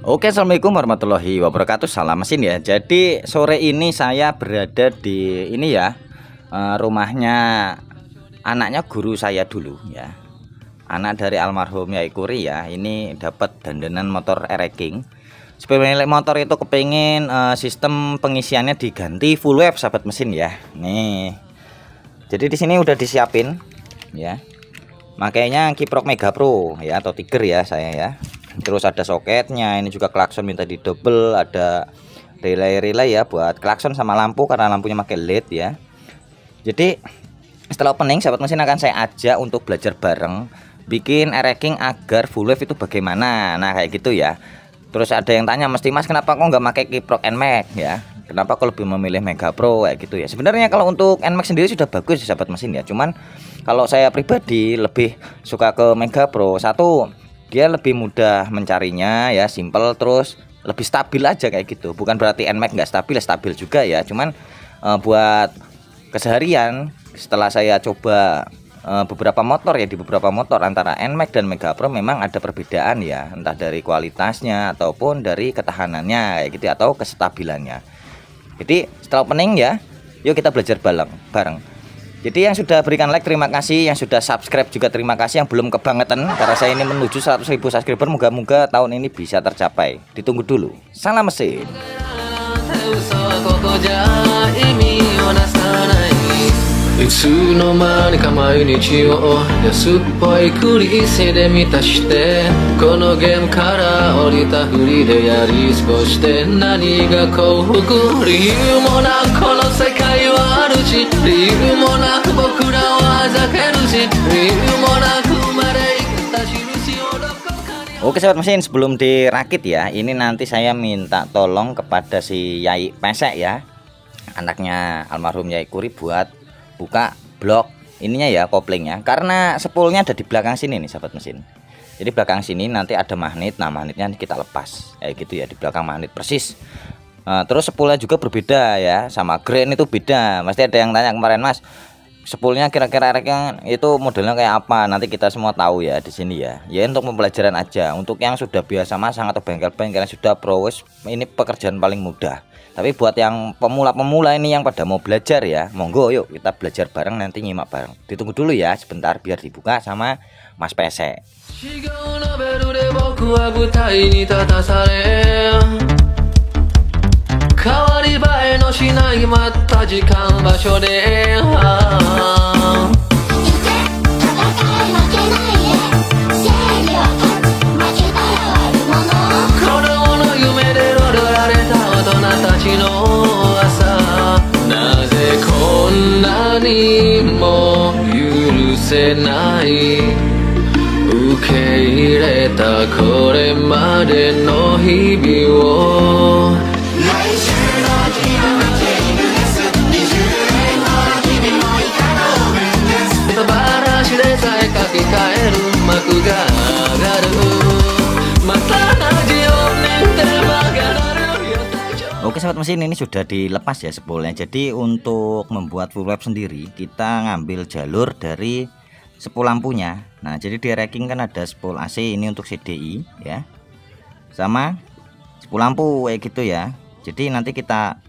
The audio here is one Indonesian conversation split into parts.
Oke, assalamualaikum warahmatullahi wabarakatuh. Salam mesin ya. Jadi sore ini saya berada di ini ya, rumahnya anaknya guru saya dulu ya. Anak dari almarhum Yai Kuri ya. Ini dapat dandanan motor ereking. Pemilik motor itu kepingin sistem pengisiannya diganti full wave sahabat mesin ya. Nih. Jadi di sini udah disiapin ya. Makanya kiprok Mega Pro ya atau Tiger ya saya ya. Terus ada soketnya, ini juga klakson minta di double, ada relay ya buat klakson sama lampu karena lampunya pakai LED ya. Jadi setelah opening sahabat mesin akan saya ajak untuk belajar bareng bikin ereking agar full wave itu bagaimana. Nah kayak gitu ya. Terus ada yang tanya, mesti Mas kenapa kok nggak pakai kiprok NMAX ya, kenapa kok lebih memilih Mega Pro kayak gitu ya. Sebenarnya kalau untuk NMAX sendiri sudah bagus ya sahabat mesin ya, cuman kalau saya pribadi lebih suka ke Mega Pro. Satu, dia lebih mudah mencarinya ya, simple, terus lebih stabil aja kayak gitu. Bukan berarti NMAX nggak stabil, stabil juga ya. Cuman buat keseharian setelah saya coba beberapa motor ya, di beberapa motor antara NMAX dan Mega Pro memang ada perbedaan ya, entah dari kualitasnya ataupun dari ketahanannya kayak gitu atau kestabilannya. Jadi setelah opening ya, yuk kita belajar bareng. Jadi yang sudah berikan like terima kasih, yang sudah subscribe juga terima kasih, yang belum kebangetan karena saya ini menuju 100.000 subscriber, moga-moga tahun ini bisa tercapai. Ditunggu dulu. Salam mesin. Oke sobat mesin, sebelum dirakit ya, ini nanti saya minta tolong kepada si Yai Pesek ya, anaknya almarhum Yai Kuri, buat buka blok ininya ya, koplingnya, karena spoolnya ada di belakang sini nih sahabat mesin. Jadi belakang sini nanti ada magnet, nah magnetnya kita lepas kayak gitu ya, di belakang magnet persis. Terus spoolnya juga berbeda ya, sama grain itu beda. Pasti ada yang tanya kemarin, Mas, spoolnya kira-kira itu modelnya kayak apa? Nanti kita semua tahu ya di sini ya. Ya untuk pembelajaran aja. Untuk yang sudah biasa masang atau bengkel-bengkel yang sudah pro, ini pekerjaan paling mudah. Tapi buat yang pemula-pemula ini yang pada mau belajar ya, monggo yuk kita belajar bareng, nanti nyimak bareng. Ditunggu dulu ya sebentar biar dibuka sama Mas Pesek. Oke sobat mesin, ini sudah dilepas ya spoolnya. Jadi untuk membuat full wave sendiri kita ngambil jalur dari spool lampunya. Nah jadi di ereking kan ada spool AC ini untuk CDI ya, sama spool lampu kayak gitu ya. Jadi nanti kita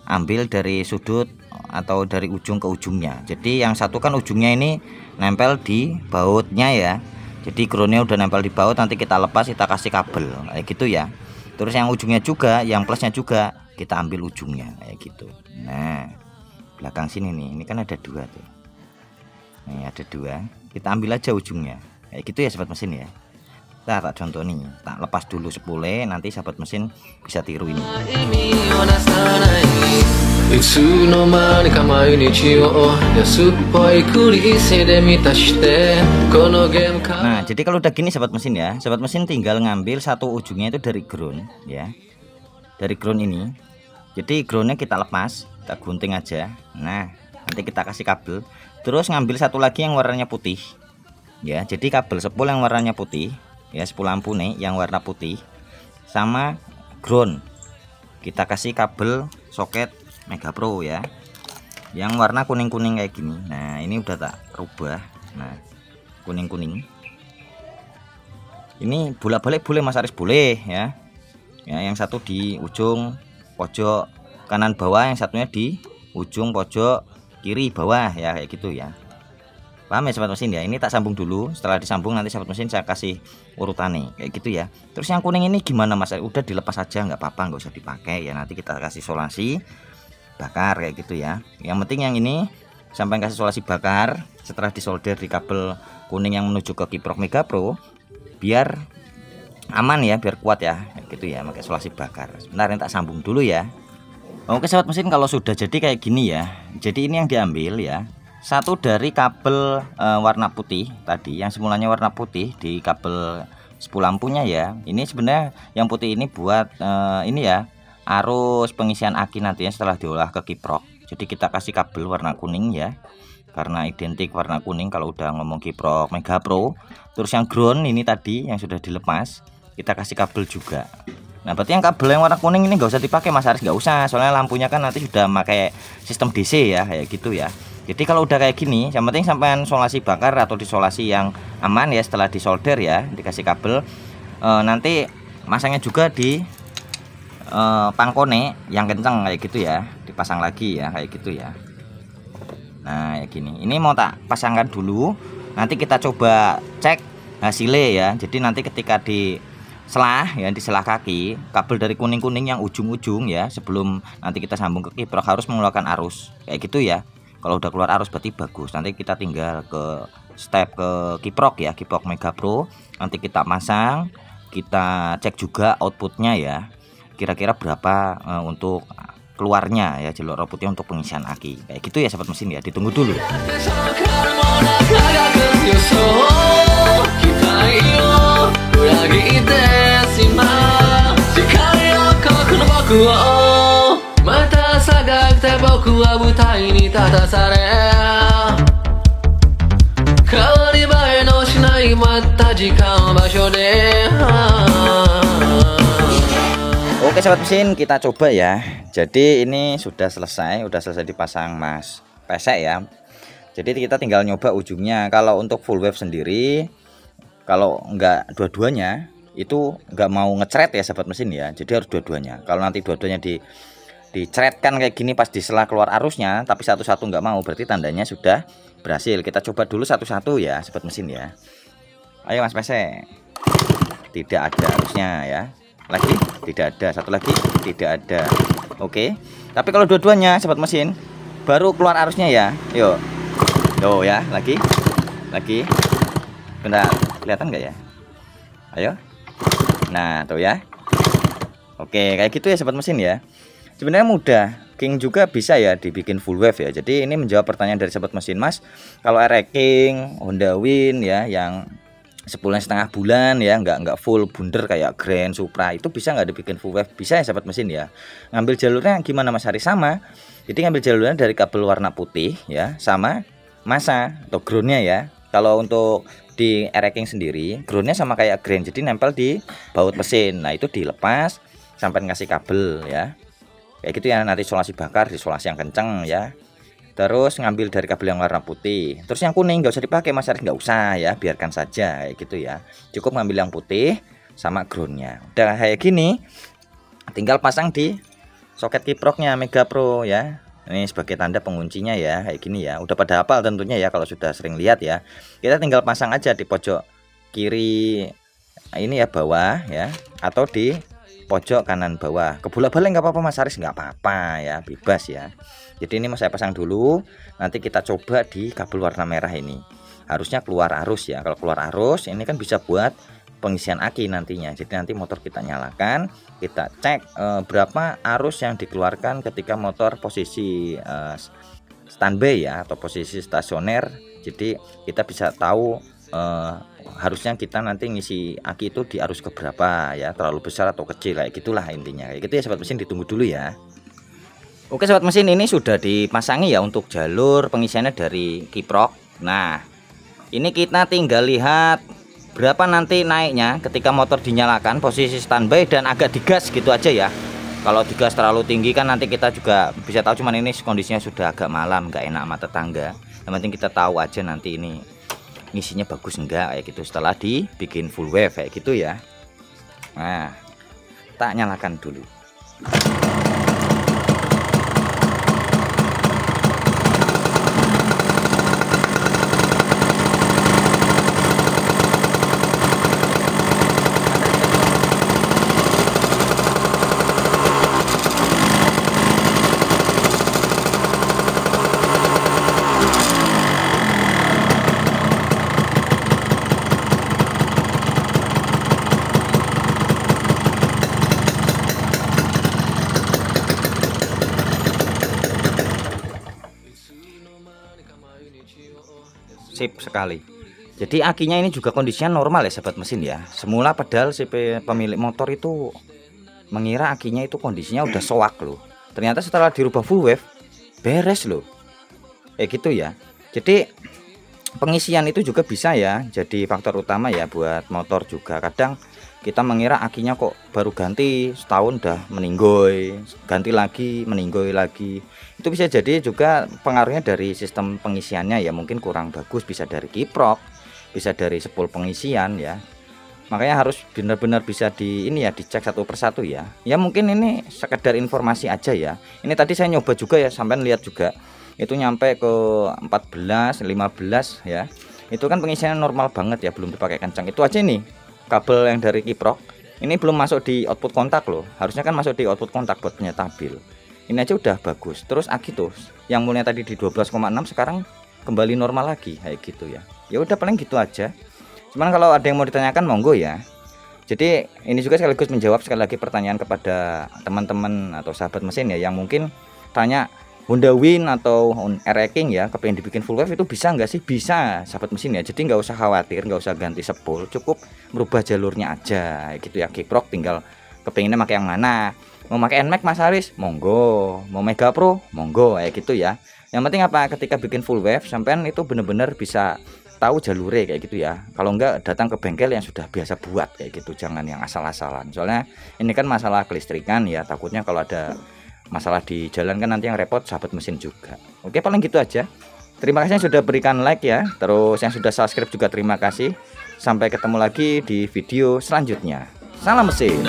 ambil dari sudut atau dari ujung ke ujungnya. Jadi yang satu kan ujungnya ini nempel di bautnya ya, jadi groundnya udah nempel di baut, nanti kita lepas, kita kasih kabel kayak gitu ya. Terus yang ujungnya juga, yang plusnya juga kita ambil ujungnya kayak gitu. Nah belakang sini nih, ini kan ada dua tuh, nih ada dua, kita ambil aja ujungnya kayak gitu ya sahabat mesin ya. Nah tak contoh nih, tak lepas dulu spoolnya, nanti sahabat mesin bisa tiru ini. Nah jadi kalau udah gini sahabat mesin ya, sahabat mesin tinggal ngambil satu ujungnya itu dari ground ya, dari ground ini. Jadi groundnya kita lepas, kita gunting aja. Nah nanti kita kasih kabel, terus ngambil satu lagi yang warnanya putih ya. Jadi kabel spool yang warnanya putih ya, spool lampu nih yang warna putih, sama ground kita kasih kabel soket Mega Pro ya, yang warna kuning-kuning kayak gini. Nah ini udah tak rubah, nah kuning-kuning. Ini bolak-balik boleh Mas Aris, boleh ya, ya, yang satu di ujung pojok kanan bawah, yang satunya di ujung pojok kiri bawah ya, kayak gitu ya. Paham ya sobat mesin ya? Ini tak sambung dulu, setelah disambung nanti sobat mesin saya kasih urutannya kayak gitu ya. Terus yang kuning ini gimana Mas? Udah dilepas aja nggak apa-apa, nggak usah dipakai ya, nanti kita kasih solasi bakar kayak gitu ya. Yang penting yang ini sampai kasih solasi bakar setelah disolder di kabel kuning yang menuju ke kiprok Mega Pro, biar aman ya, biar kuat ya, kayak gitu ya, pakai solasi bakar. Sebentar ini tak sambung dulu ya. Oke sobat mesin, kalau sudah jadi kayak gini ya, jadi ini yang diambil ya, satu dari kabel warna putih tadi, yang semulanya warna putih di kabel spool lampunya ya. Ini sebenarnya yang putih ini buat ini ya, arus pengisian aki nantinya setelah diolah ke kiprok. Jadi kita kasih kabel warna kuning ya, karena identik warna kuning kalau udah ngomong kiprok Mega Pro. Terus yang ground ini tadi yang sudah dilepas, kita kasih kabel juga. Nah berarti yang kabel yang warna kuning ini nggak usah dipakai Mas Haris, nggak usah, soalnya lampunya kan nanti sudah pakai sistem DC ya, kayak gitu ya. Jadi kalau udah kayak gini, yang penting sampean solasi bakar atau disolasi yang aman ya, setelah disolder ya, dikasih kabel. Nanti masangnya juga di pangkone yang kenceng kayak gitu ya, dipasang lagi ya, kayak gitu ya. Nah kayak gini, ini mau tak pasangkan dulu, nanti kita coba cek hasilnya ya. Jadi nanti ketika di selah ya, di selah kaki kabel dari kuning-kuning yang ujung-ujung ya, sebelum nanti kita sambung ke kiprok harus mengeluarkan arus kayak gitu ya. Kalau udah keluar arus berarti bagus. Nanti kita tinggal ke step ke kiprok ya, kiprok Mega Pro. Nanti kita masang, kita cek juga outputnya ya, kira-kira berapa untuk keluarnya ya, jalur outputnya untuk pengisian aki kayak gitu ya sobat mesin ya. Ditunggu dulu. Oke sobat mesin, kita coba ya. Jadi ini sudah selesai dipasang Mas pesek ya. Jadi kita tinggal nyoba ujungnya. Kalau untuk full wave sendiri, kalau enggak dua-duanya itu enggak mau ngecret ya sobat mesin ya. Jadi harus dua-duanya. Kalau nanti dua-duanya dicretkan kayak gini pas di sela keluar arusnya, tapi satu-satu enggak mau, berarti tandanya sudah berhasil. Kita coba dulu satu-satu ya sobat mesin ya. Ayo Mas pesek. Tidak ada arusnya ya. Lagi tidak ada, satu lagi tidak ada. Oke, tapi kalau dua-duanya sobat mesin baru keluar arusnya ya. Yuk, tuh ya, lagi bentar, kelihatan nggak ya? Ayo, nah tuh ya. Oke, kayak gitu ya sobat mesin ya. Sebenarnya mudah, King juga bisa ya dibikin full wave ya. Jadi ini menjawab pertanyaan dari sobat mesin, Mas, kalau RE King, Honda Win ya, yang 10,5 bulan ya, nggak full bundar kayak Grand Supra, itu bisa nggak dibikin full wave? Bisa ya sobat mesin ya. Ngambil jalurnya gimana Mas Haris? Sama, jadi ngambil jalurnya dari kabel warna putih ya, sama masa atau groundnya ya. Kalau untuk di RE King sendiri, groundnya sama kayak Grand, jadi nempel di baut mesin. Nah itu dilepas sampai ngasih kabel ya, kayak gitu ya. Nanti solasi bakar, disolasi yang kenceng ya. Terus ngambil dari kabel yang warna putih. Terus yang kuning nggak usah dipakai Mas Haris, nggak usah ya, biarkan saja kayak gitu ya. Cukup ngambil yang putih sama groundnya. Udah kayak gini, tinggal pasang di soket kiproknya Mega Pro ya. Ini sebagai tanda penguncinya ya, kayak gini ya. Udah pada hafal tentunya ya kalau sudah sering lihat ya. Kita tinggal pasang aja di pojok kiri ini ya, bawah ya, atau di pojok kanan bawah. Kebolak-balik nggak apa-apa Mas Haris, nggak apa-apa ya, bebas ya. Jadi ini mau saya pasang dulu, nanti kita coba di kabel warna merah ini. Harusnya keluar arus ya. Kalau keluar arus ini kan bisa buat pengisian aki nantinya. Jadi nanti motor kita nyalakan, kita cek berapa arus yang dikeluarkan ketika motor posisi standby ya, atau posisi stasioner. Jadi kita bisa tahu harusnya kita nanti ngisi aki itu di arus keberapa ya, terlalu besar atau kecil, kayak gitulah intinya. Kayak gitu ya sobat mesin, ditunggu dulu ya. Oke sobat mesin, ini sudah dipasangi ya untuk jalur pengisiannya dari kiprok. Nah ini kita tinggal lihat berapa nanti naiknya ketika motor dinyalakan posisi standby dan agak digas gitu aja ya. Kalau digas terlalu tinggi kan nanti kita juga bisa tahu, cuman ini kondisinya sudah agak malam, nggak enak sama tetangga. Yang penting kita tahu aja nanti ini ngisinya bagus enggak kayak gitu setelah dibikin full wave kayak gitu ya. Nah tak nyalakan dulu. Sip sekali. Jadi akinya ini juga kondisinya normal ya sahabat mesin ya. Semula padahal si pemilik motor itu mengira akinya itu kondisinya udah soak loh. Ternyata setelah dirubah full wave beres loh. Gitu ya. Jadi pengisian itu juga bisa ya jadi faktor utama ya buat motor juga. Kadang kita mengira akinya kok baru ganti setahun udah meninggoy, ganti lagi meninggoy lagi. Itu bisa jadi juga pengaruhnya dari sistem pengisiannya ya, mungkin kurang bagus, bisa dari kiprok, bisa dari spool pengisian ya. Makanya harus benar-benar bisa dicek satu persatu ya. Ya mungkin ini sekedar informasi aja ya. Ini tadi saya nyoba juga ya, sampai lihat juga itu nyampe ke 14 15 ya. Itu kan pengisiannya normal banget ya, belum dipakai kencang. Itu aja nih kabel yang dari kiprok ini belum masuk di output kontak loh. Harusnya kan masuk di output kontak buat penyetabil. Ini aja udah bagus. Terus aki tuh yang mulai tadi di 12,6 sekarang kembali normal lagi kayak gitu ya. Ya udah paling gitu aja. Cuman kalau ada yang mau ditanyakan monggo ya. Jadi ini juga sekaligus menjawab sekali lagi pertanyaan kepada teman-teman atau sahabat mesin ya yang mungkin tanya Honda Win atau R-King ya kepengen dibikin full wave itu bisa nggak sih? Bisa sahabat mesin ya. Jadi nggak usah khawatir, nggak usah ganti spool, cukup merubah jalurnya aja gitu ya. Kiprok tinggal kepengennya pakai yang mana. Mau pakai NMAX Mas Haris monggo, mau Mega Pro monggo kayak gitu ya. Yang penting apa, ketika bikin full wave sampean itu bener-bener bisa tahu jalurnya kayak gitu ya. Kalau enggak datang ke bengkel yang sudah biasa buat kayak gitu, jangan yang asal-asalan. Soalnya ini kan masalah kelistrikan ya, takutnya kalau ada masalah di jalan kan nanti yang repot sahabat mesin juga. Oke, paling gitu aja. Terima kasih yang sudah berikan like ya. Terus yang sudah subscribe juga terima kasih. Sampai ketemu lagi di video selanjutnya. Salam mesin.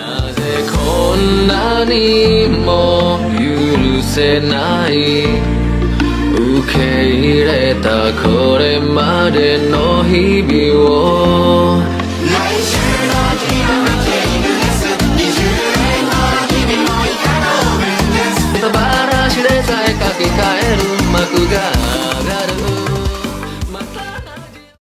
Oke,